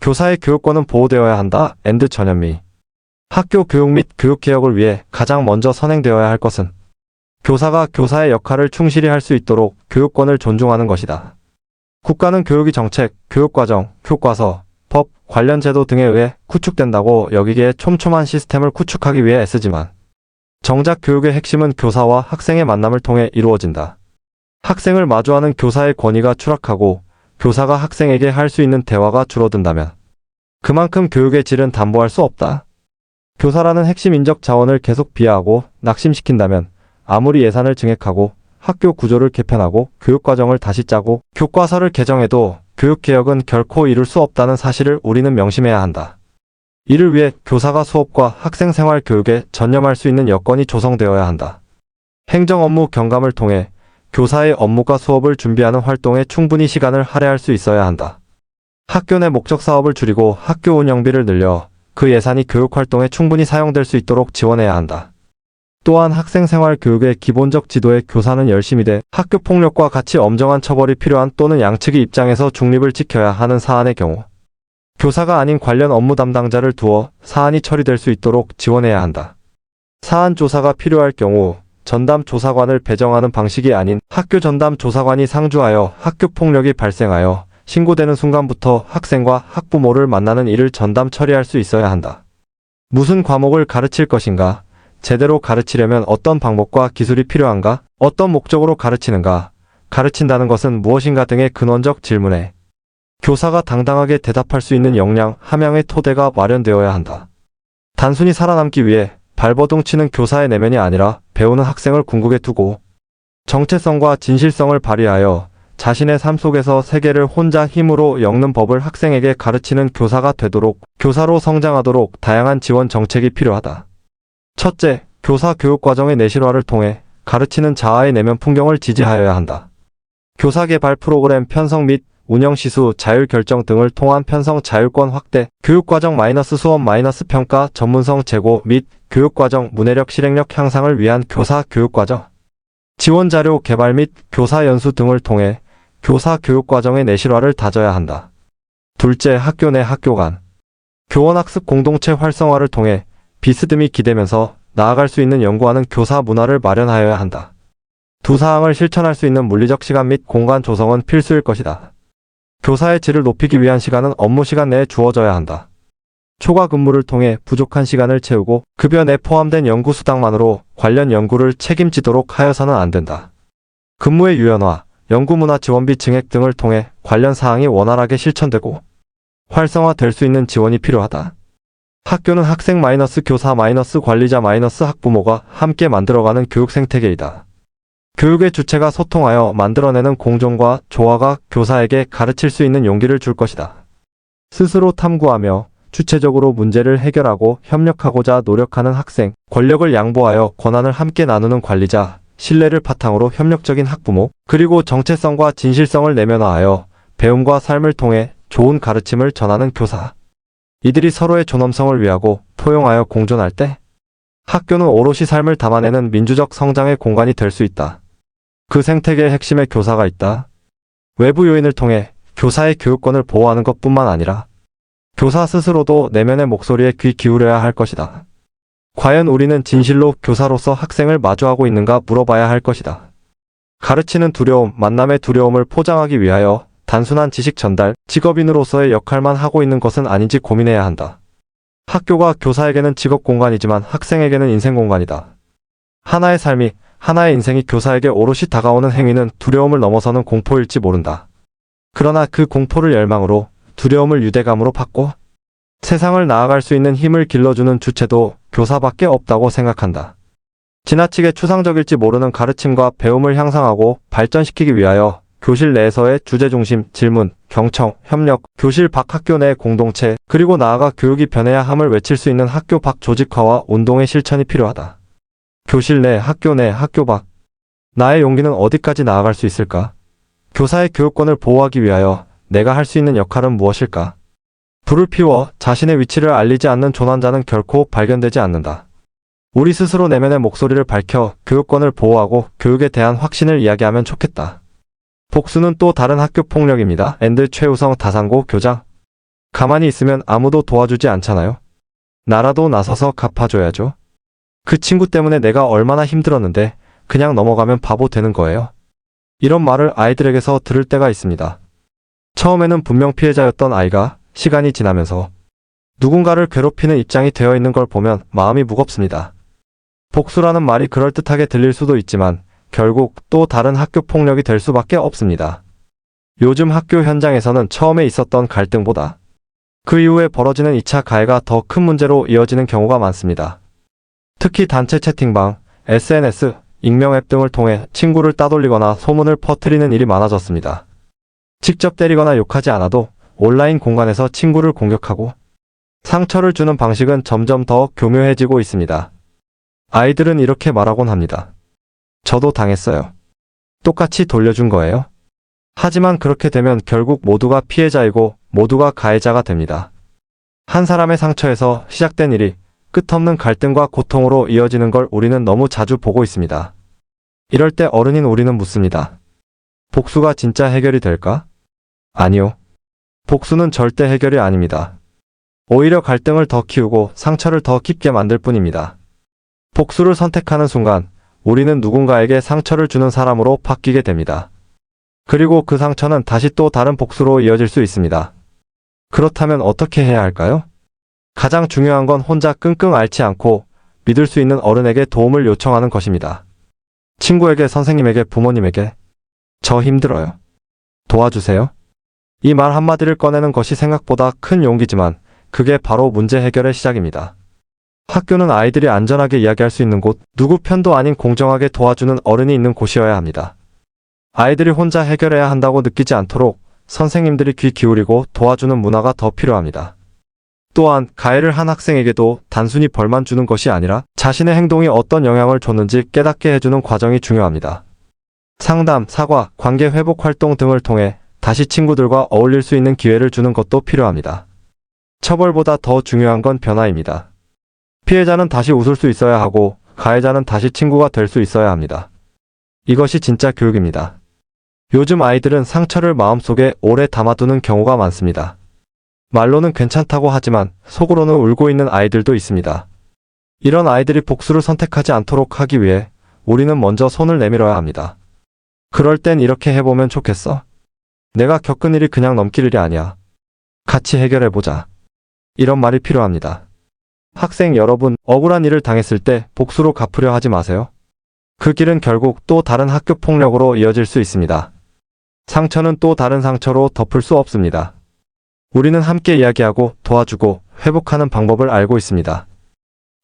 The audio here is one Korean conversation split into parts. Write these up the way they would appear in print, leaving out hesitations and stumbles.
교사의 교육권은 보호되어야 한다. 전현미. 학교 교육 및 교육개혁을 위해 가장 먼저 선행되어야 할 것은 교사가 교사의 역할을 충실히 할 수 있도록 교육권을 존중하는 것이다. 국가는 교육의 정책, 교육과정, 교과서, 법, 관련 제도 등에 의해 구축된다고 여기기에 촘촘한 시스템을 구축하기 위해 애쓰지만 정작 교육의 핵심은 교사와 학생의 만남을 통해 이루어진다. 학생을 마주하는 교사의 권위가 추락하고 교사가 학생에게 할 수 있는 대화가 줄어든다면 그만큼 교육의 질은 담보할 수 없다. 교사라는 핵심 인적 자원을 계속 비하하고 낙심시킨다면 아무리 예산을 증액하고 학교 구조를 개편하고 교육과정을 다시 짜고 교과서를 개정해도 교육개혁은 결코 이룰 수 없다는 사실을 우리는 명심해야 한다. 이를 위해 교사가 수업과 학생생활 교육에 전념할 수 있는 여건이 조성되어야 한다. 행정 업무 경감을 통해 교사의 업무가 수업을 준비하는 활동에 충분히 시간을 할애할 수 있어야 한다. 학교 내 목적 사업을 줄이고 학교 운영비를 늘려 그 예산이 교육활동에 충분히 사용될 수 있도록 지원해야 한다. 또한 학생생활 교육의 기본적 지도에 교사는 열심히 돼 학교 폭력과 같이 엄정한 처벌이 필요한 또는 양측의 입장에서 중립을 지켜야 하는 사안의 경우 교사가 아닌 관련 업무 담당자를 두어 사안이 처리될 수 있도록 지원해야 한다. 사안 조사가 필요할 경우 전담 조사관을 배정하는 방식이 아닌 학교 전담 조사관이 상주하여 학교 폭력이 발생하여 신고되는 순간부터 학생과 학부모를 만나는 일을 전담 처리할 수 있어야 한다. 무슨 과목을 가르칠 것인가? 제대로 가르치려면 어떤 방법과 기술이 필요한가? 어떤 목적으로 가르치는가? 가르친다는 것은 무엇인가 등의 근원적 질문에 교사가 당당하게 대답할 수 있는 역량, 함양의 토대가 마련되어야 한다. 단순히 살아남기 위해 발버둥 치는 교사의 내면이 아니라 배우는 학생을 궁극에 두고 정체성과 진실성을 발휘하여 자신의 삶 속에서 세계를 혼자 힘으로 엮는 법을 학생에게 가르치는 교사가 되도록 교사로 성장하도록 다양한 지원 정책이 필요하다. 첫째, 교사 교육과정의 내실화를 통해 가르치는 자아의 내면 풍경을 지지하여야 한다. 교사 개발 프로그램 편성 및 운영 시수, 자율결정 등을 통한 편성 자율권 확대, 교육과정 수업 평가 전문성 제고 및 교육과정 문해력 실행력 향상을 위한 교사 교육과정 지원자료 개발 및 교사 연수 등을 통해 교사 교육과정의 내실화를 다져야 한다. 둘째, 학교 내 학교 간 교원학습 공동체 활성화를 통해 비스듬히 기대면서 나아갈 수 있는 연구하는 교사 문화를 마련하여야 한다. 두 사항을 실천할 수 있는 물리적 시간 및 공간 조성은 필수일 것이다. 교사의 질을 높이기 위한 시간은 업무 시간 내에 주어져야 한다. 초과 근무를 통해 부족한 시간을 채우고 급여 내 포함된 연구 수당만으로 관련 연구를 책임지도록 하여서는 안 된다. 근무의 유연화, 연구문화 지원비 증액 등을 통해 관련 사항이 원활하게 실천되고 활성화될 수 있는 지원이 필요하다. 학교는 학생 교사 관리자 학부모가 함께 만들어가는 교육 생태계이다. 교육의 주체가 소통하여 만들어내는 공존과 조화가 교사에게 가르칠 수 있는 용기를 줄 것이다. 스스로 탐구하며 주체적으로 문제를 해결하고 협력하고자 노력하는 학생, 권력을 양보하여 권한을 함께 나누는 관리자, 신뢰를 바탕으로 협력적인 학부모, 그리고 정체성과 진실성을 내면화하여 배움과 삶을 통해 좋은 가르침을 전하는 교사. 이들이 서로의 존엄성을 위하고 포용하여 공존할 때 학교는 오롯이 삶을 담아내는 민주적 성장의 공간이 될 수 있다. 그 생태계의 핵심에 교사가 있다. 외부 요인을 통해 교사의 교육권을 보호하는 것뿐만 아니라 교사 스스로도 내면의 목소리에 귀 기울여야 할 것이다. 과연 우리는 진실로 교사로서 학생을 마주하고 있는가 물어봐야 할 것이다. 가르치는 두려움, 만남의 두려움을 포장하기 위하여 단순한 지식 전달, 직업인으로서의 역할만 하고 있는 것은 아닌지 고민해야 한다. 학교가 교사에게는 직업 공간이지만 학생에게는 인생 공간이다. 하나의 삶이, 하나의 인생이 교사에게 오롯이 다가오는 행위는 두려움을 넘어서는 공포일지 모른다. 그러나 그 공포를 열망으로, 두려움을 유대감으로 바꿔 세상을 나아갈 수 있는 힘을 길러주는 주체도 교사밖에 없다고 생각한다. 지나치게 추상적일지 모르는 가르침과 배움을 향상하고 발전시키기 위하여 교실 내에서의 주제중심, 질문, 경청, 협력, 교실 밖 학교 내 공동체, 그리고 나아가 교육이 변해야 함을 외칠 수 있는 학교 밖 조직화와 운동의 실천이 필요하다. 교실 내, 학교 밖. 나의 용기는 어디까지 나아갈 수 있을까? 교사의 교육권을 보호하기 위하여 내가 할 수 있는 역할은 무엇일까? 불을 피워 자신의 위치를 알리지 않는 조난자는 결코 발견되지 않는다. 우리 스스로 내면의 목소리를 밝혀 교육권을 보호하고 교육에 대한 확신을 이야기하면 좋겠다. 복수는 또 다른 학교 폭력입니다. 최우성 다산고 교장 가만히 있으면 아무도 도와주지 않잖아요. 나라도 나서서 갚아줘야죠. 그 친구 때문에 내가 얼마나 힘들었는데 그냥 넘어가면 바보 되는 거예요. 이런 말을 아이들에게서 들을 때가 있습니다. 처음에는 분명 피해자였던 아이가 시간이 지나면서 누군가를 괴롭히는 입장이 되어 있는 걸 보면 마음이 무겁습니다. 복수라는 말이 그럴듯하게 들릴 수도 있지만 결국 또 다른 학교 폭력이 될 수밖에 없습니다. 요즘 학교 현장에서는 처음에 있었던 갈등보다 그 이후에 벌어지는 2차 가해가 더 큰 문제로 이어지는 경우가 많습니다. 특히 단체 채팅방, SNS, 익명 앱 등을 통해 친구를 따돌리거나 소문을 퍼뜨리는 일이 많아졌습니다. 직접 때리거나 욕하지 않아도 온라인 공간에서 친구를 공격하고 상처를 주는 방식은 점점 더 교묘해지고 있습니다. 아이들은 이렇게 말하곤 합니다. 저도 당했어요. 똑같이 돌려준 거예요. 하지만 그렇게 되면 결국 모두가 피해자이고 모두가 가해자가 됩니다. 한 사람의 상처에서 시작된 일이 끝없는 갈등과 고통으로 이어지는 걸 우리는 너무 자주 보고 있습니다. 이럴 때 어른인 우리는 묻습니다. 복수가 진짜 해결이 될까? 아니요. 복수는 절대 해결이 아닙니다. 오히려 갈등을 더 키우고 상처를 더 깊게 만들 뿐입니다. 복수를 선택하는 순간 우리는 누군가에게 상처를 주는 사람으로 바뀌게 됩니다. 그리고 그 상처는 다시 또 다른 복수로 이어질 수 있습니다. 그렇다면 어떻게 해야 할까요? 가장 중요한 건 혼자 끙끙 앓지 않고 믿을 수 있는 어른에게 도움을 요청하는 것입니다. 친구에게, 선생님에게, 부모님에게 저 힘들어요. 도와주세요. 이 말 한마디를 꺼내는 것이 생각보다 큰 용기지만 그게 바로 문제 해결의 시작입니다. 학교는 아이들이 안전하게 이야기할 수 있는 곳, 누구 편도 아닌 공정하게 도와주는 어른이 있는 곳이어야 합니다. 아이들이 혼자 해결해야 한다고 느끼지 않도록 선생님들이 귀 기울이고 도와주는 문화가 더 필요합니다. 또한 가해를 한 학생에게도 단순히 벌만 주는 것이 아니라 자신의 행동이 어떤 영향을 줬는지 깨닫게 해주는 과정이 중요합니다. 상담, 사과, 관계 회복 활동 등을 통해 다시 친구들과 어울릴 수 있는 기회를 주는 것도 필요합니다. 처벌보다 더 중요한 건 변화입니다. 피해자는 다시 웃을 수 있어야 하고 가해자는 다시 친구가 될 수 있어야 합니다. 이것이 진짜 교육입니다. 요즘 아이들은 상처를 마음속에 오래 담아두는 경우가 많습니다. 말로는 괜찮다고 하지만 속으로는 울고 있는 아이들도 있습니다. 이런 아이들이 복수를 선택하지 않도록 하기 위해 우리는 먼저 손을 내밀어야 합니다. 그럴 땐 이렇게 해보면 좋겠어. 내가 겪은 일이 그냥 넘길 일이 아니야. 같이 해결해보자. 이런 말이 필요합니다. 학생 여러분, 억울한 일을 당했을 때 복수로 갚으려 하지 마세요. 그 길은 결국 또 다른 학교 폭력으로 이어질 수 있습니다. 상처는 또 다른 상처로 덮을 수 없습니다. 우리는 함께 이야기하고 도와주고 회복하는 방법을 알고 있습니다.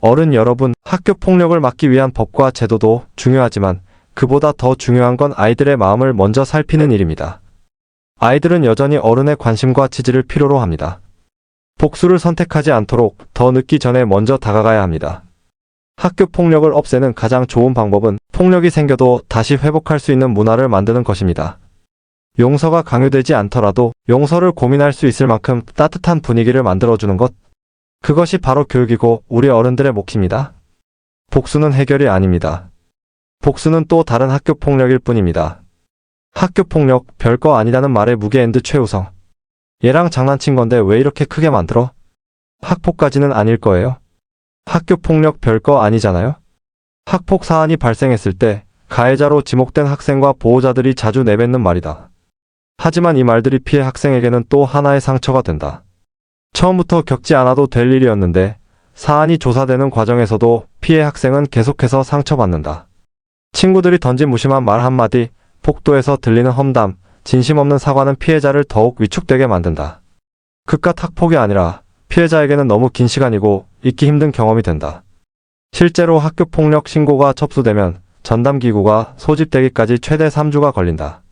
어른 여러분, 학교 폭력을 막기 위한 법과 제도도 중요하지만 그보다 더 중요한 건 아이들의 마음을 먼저 살피는 일입니다. 아이들은 여전히 어른의 관심과 지지를 필요로 합니다. 복수를 선택하지 않도록 더 늦기 전에 먼저 다가가야 합니다. 학교 폭력을 없애는 가장 좋은 방법은 폭력이 생겨도 다시 회복할 수 있는 문화를 만드는 것입니다. 용서가 강요되지 않더라도 용서를 고민할 수 있을 만큼 따뜻한 분위기를 만들어주는 것. 그것이 바로 교육이고 우리 어른들의 몫입니다. 복수는 해결이 아닙니다. 복수는 또 다른 학교 폭력일 뿐입니다. 학교 폭력 별거 아니라는 말에 무게 엔드 최우성. 얘랑 장난친 건데 왜 이렇게 크게 만들어? 학폭까지는 아닐 거예요. 학교 폭력 별거 아니잖아요. 학폭 사안이 발생했을 때 가해자로 지목된 학생과 보호자들이 자주 내뱉는 말이다. 하지만 이 말들이 피해 학생에게는 또 하나의 상처가 된다. 처음부터 겪지 않아도 될 일이었는데 사안이 조사되는 과정에서도 피해 학생은 계속해서 상처받는다. 친구들이 던진 무심한 말 한마디, 복도에서 들리는 험담, 진심 없는 사과는 피해자를 더욱 위축되게 만든다. 그깟 학폭이 아니라 피해자에게는 너무 긴 시간이고 잊기 힘든 경험이 된다. 실제로 학교폭력 신고가 접수되면 전담기구가 소집되기까지 최대 3주가 걸린다.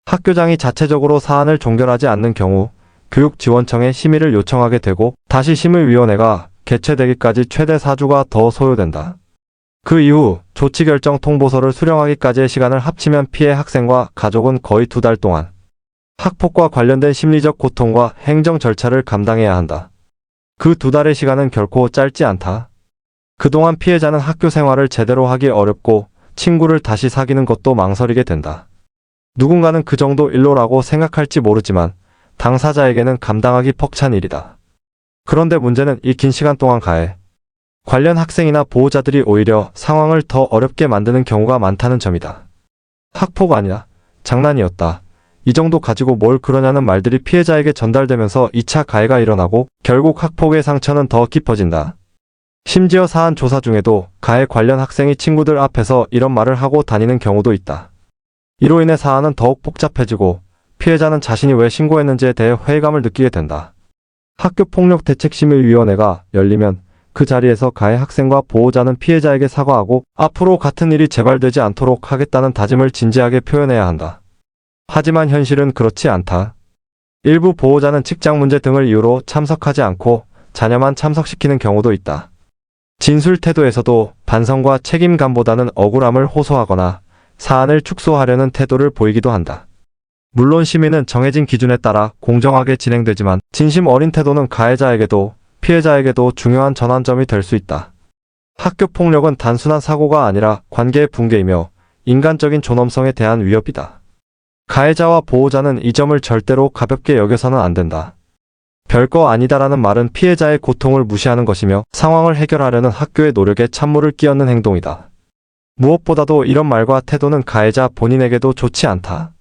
학교장이 자체적으로 사안을 종결하지 않는 경우 교육지원청에 심의를 요청하게 되고 다시 심의위원회가 개최되기까지 최대 4주가 더 소요된다. 그 이후 조치결정 통보서를 수령하기까지의 시간을 합치면 피해 학생과 가족은 거의 2달 동안 학폭과 관련된 심리적 고통과 행정 절차를 감당해야 한다. 그 2달의 시간은 결코 짧지 않다. 그동안 피해자는 학교 생활을 제대로 하기 어렵고 친구를 다시 사귀는 것도 망설이게 된다. 누군가는 그 정도 일로라고 생각할지 모르지만 당사자에게는 감당하기 벅찬 일이다. 그런데 문제는 이 긴 시간 동안 가해 관련 학생이나 보호자들이 오히려 상황을 더 어렵게 만드는 경우가 많다는 점이다. 학폭 아니야. 장난이었다. 이 정도 가지고 뭘 그러냐는 말들이 피해자에게 전달되면서 2차 가해가 일어나고 결국 학폭의 상처는 더 깊어진다. 심지어 사안 조사 중에도 가해 관련 학생이 친구들 앞에서 이런 말을 하고 다니는 경우도 있다. 이로 인해 사안은 더욱 복잡해지고 피해자는 자신이 왜 신고했는지에 대해 회의감을 느끼게 된다. 학교폭력대책심의위원회가 열리면 그 자리에서 가해 학생과 보호자는 피해자에게 사과하고 앞으로 같은 일이 재발되지 않도록 하겠다는 다짐을 진지하게 표현해야 한다. 하지만 현실은 그렇지 않다. 일부 보호자는 직장 문제 등을 이유로 참석하지 않고 자녀만 참석시키는 경우도 있다. 진술 태도에서도 반성과 책임감보다는 억울함을 호소하거나 사안을 축소하려는 태도를 보이기도 한다. 물론 심의는 정해진 기준에 따라 공정하게 진행되지만 진심 어린 태도는 가해자에게도 피해자에게도 중요한 전환점이 될 수 있다. 학교폭력은 단순한 사고가 아니라 관계의 붕괴이며 인간적인 존엄성에 대한 위협이다. 가해자와 보호자는 이 점을 절대로 가볍게 여겨서는 안 된다. 별거 아니다라는 말은 피해자의 고통을 무시하는 것이며 상황을 해결하려는 학교의 노력에 찬물을 끼얹는 행동이다. 무엇보다도 이런 말과 태도는 가해자 본인에게도 좋지 않다.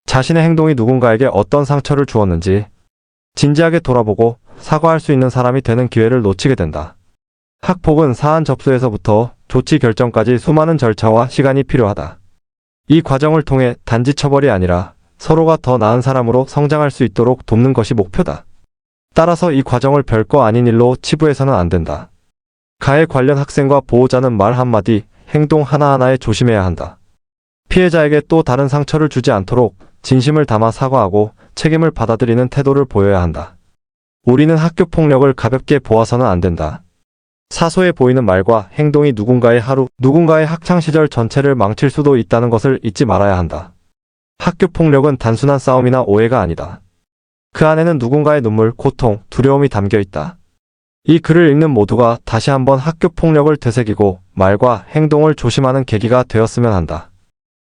자신의 행동이 누군가에게 어떤 상처를 주었는지 진지하게 돌아보고 사과할 수 있는 사람이 되는 기회를 놓치게 된다. 학폭은 사안 접수에서부터 조치 결정까지 수많은 절차와 시간이 필요하다. 이 과정을 통해 단지 처벌이 아니라 서로가 더 나은 사람으로 성장할 수 있도록 돕는 것이 목표다. 따라서 이 과정을 별거 아닌 일로 치부해서는 안 된다. 가해 관련 학생과 보호자는 말 한마디, 행동 하나하나에 조심해야 한다. 피해자에게 또 다른 상처를 주지 않도록 진심을 담아 사과하고 책임을 받아들이는 태도를 보여야 한다. 우리는 학교폭력을 가볍게 보아서는 안 된다. 사소해 보이는 말과 행동이 누군가의 하루, 누군가의 학창시절 전체를 망칠 수도 있다는 것을 잊지 말아야 한다. 학교폭력은 단순한 싸움이나 오해가 아니다. 그 안에는 누군가의 눈물, 고통, 두려움이 담겨 있다. 이 글을 읽는 모두가 다시 한번 학교폭력을 되새기고 말과 행동을 조심하는 계기가 되었으면 한다.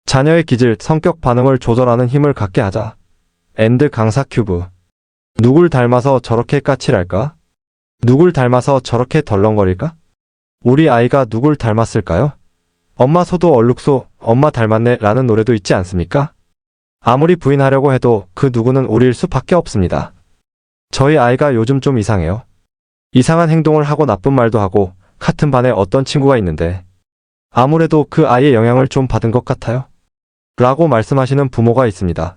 자녀의 기질, 성격 반응을 조절하는 힘을 갖게 하자. 엔드 강사 큐브. 누굴 닮아서 저렇게 까칠할까? 누굴 닮아서 저렇게 덜렁거릴까? 우리 아이가 누굴 닮았을까요? 엄마 소도 얼룩소, 엄마 닮았네 라는 노래도 있지 않습니까? 아무리 부인하려고 해도 그 누구는 우리일 수밖에 없습니다. 저희 아이가 요즘 좀 이상해요. 이상한 행동을 하고 나쁜 말도 하고 같은 반에 어떤 친구가 있는데 아무래도 그 아이의 영향을 좀 받은 것 같아요. 라고 말씀하시는 부모가 있습니다.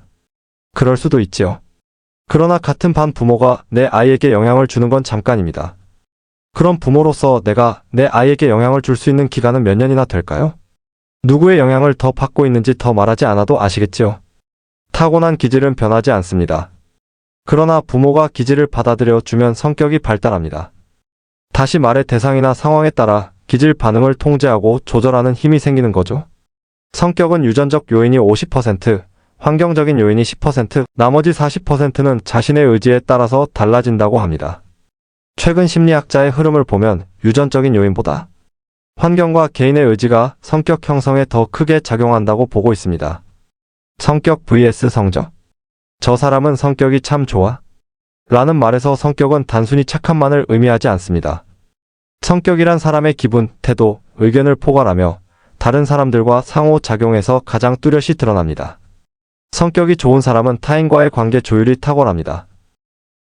그럴 수도 있지요. 그러나 같은 반 부모가 내 아이에게 영향을 주는 건 잠깐입니다. 그럼 부모로서 내가 내 아이에게 영향을 줄 수 있는 기간은 몇 년이나 될까요? 누구의 영향을 더 받고 있는지 더 말하지 않아도 아시겠지요. 타고난 기질은 변하지 않습니다. 그러나 부모가 기질을 받아들여 주면 성격이 발달합니다. 다시 말해 대상이나 상황에 따라 기질 반응을 통제하고 조절하는 힘이 생기는 거죠. 성격은 유전적 요인이 50%, 환경적인 요인이 10%, 나머지 40%는 자신의 의지에 따라서 달라진다고 합니다. 최근 심리학자의 흐름을 보면 유전적인 요인보다 환경과 개인의 의지가 성격 형성에 더 크게 작용한다고 보고 있습니다. 성격 vs 성적. 저 사람은 성격이 참 좋아? 라는 말에서 성격은 단순히 착함만을 의미하지 않습니다. 성격이란 사람의 기분, 태도, 의견을 포괄하며 다른 사람들과 상호작용에서 가장 뚜렷이 드러납니다. 성격이 좋은 사람은 타인과의 관계 조율이 탁월합니다.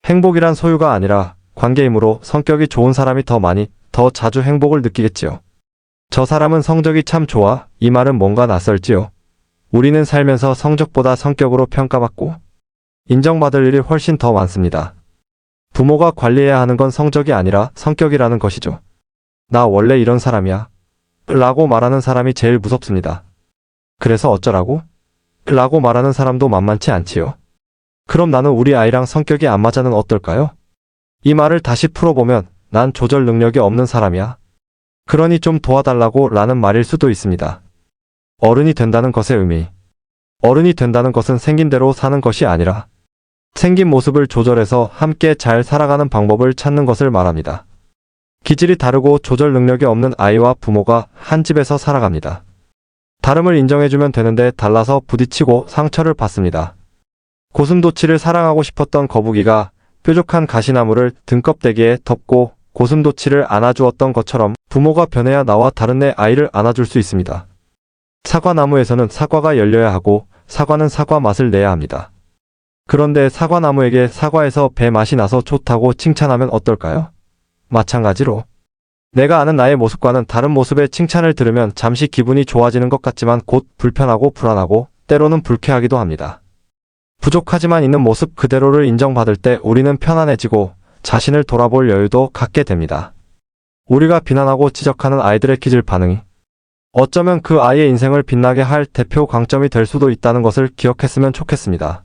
행복이란 소유가 아니라 관계이므로 성격이 좋은 사람이 더 많이, 더 자주 행복을 느끼겠지요. 저 사람은 성적이 참 좋아. 이 말은 뭔가 낯설지요. 우리는 살면서 성적보다 성격으로 평가받고 인정받을 일이 훨씬 더 많습니다. 부모가 관리해야 하는 건 성적이 아니라 성격이라는 것이죠. 나 원래 이런 사람이야. 라고 말하는 사람이 제일 무섭습니다. 그래서 어쩌라고? 라고 말하는 사람도 만만치 않지요. 그럼 나는 우리 아이랑 성격이 안 맞아는 어떨까요? 이 말을 다시 풀어보면 난 조절 능력이 없는 사람이야. 그러니 좀 도와달라고 라는 말일 수도 있습니다. 어른이 된다는 것의 의미. 어른이 된다는 것은 생긴 대로 사는 것이 아니라 생긴 모습을 조절해서 함께 잘 살아가는 방법을 찾는 것을 말합니다. 기질이 다르고 조절 능력이 없는 아이와 부모가 한 집에서 살아갑니다. 다름을 인정해주면 되는데 달라서 부딪히고 상처를 받습니다. 고슴도치를 사랑하고 싶었던 거북이가 뾰족한 가시나무를 등껍데기에 덮고 고슴도치를 안아주었던 것처럼 부모가 변해야 나와 다른 내 아이를 안아줄 수 있습니다. 사과나무에서는 사과가 열려야 하고 사과는 사과 맛을 내야 합니다. 그런데 사과나무에게 사과에서 배 맛이 나서 좋다고 칭찬하면 어떨까요? 마찬가지로 내가 아는 나의 모습과는 다른 모습의 칭찬을 들으면 잠시 기분이 좋아지는 것 같지만 곧 불편하고 불안하고 때로는 불쾌하기도 합니다. 부족하지만 있는 모습 그대로를 인정받을 때 우리는 편안해지고 자신을 돌아볼 여유도 갖게 됩니다. 우리가 비난하고 지적하는 아이들의 기질 반응이 어쩌면 그 아이의 인생을 빛나게 할 대표 강점이 될 수도 있다는 것을 기억했으면 좋겠습니다.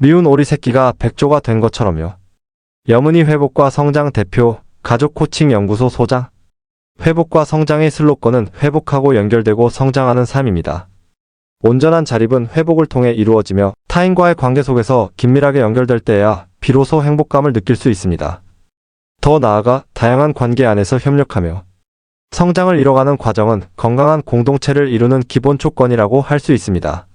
미운 오리 새끼가 백조가 된 것처럼요. 여문이 회복과 성장 대표 가족 코칭 연구소 소장. 회복과 성장의 슬로건은 회복하고 연결되고 성장하는 삶입니다. 온전한 자립은 회복을 통해 이루어지며 타인과의 관계 속에서 긴밀하게 연결될 때에야 비로소 행복감을 느낄 수 있습니다. 더 나아가 다양한 관계 안에서 협력하며 성장을 이뤄가는 과정은 건강한 공동체를 이루는 기본 조건이라고 할 수 있습니다.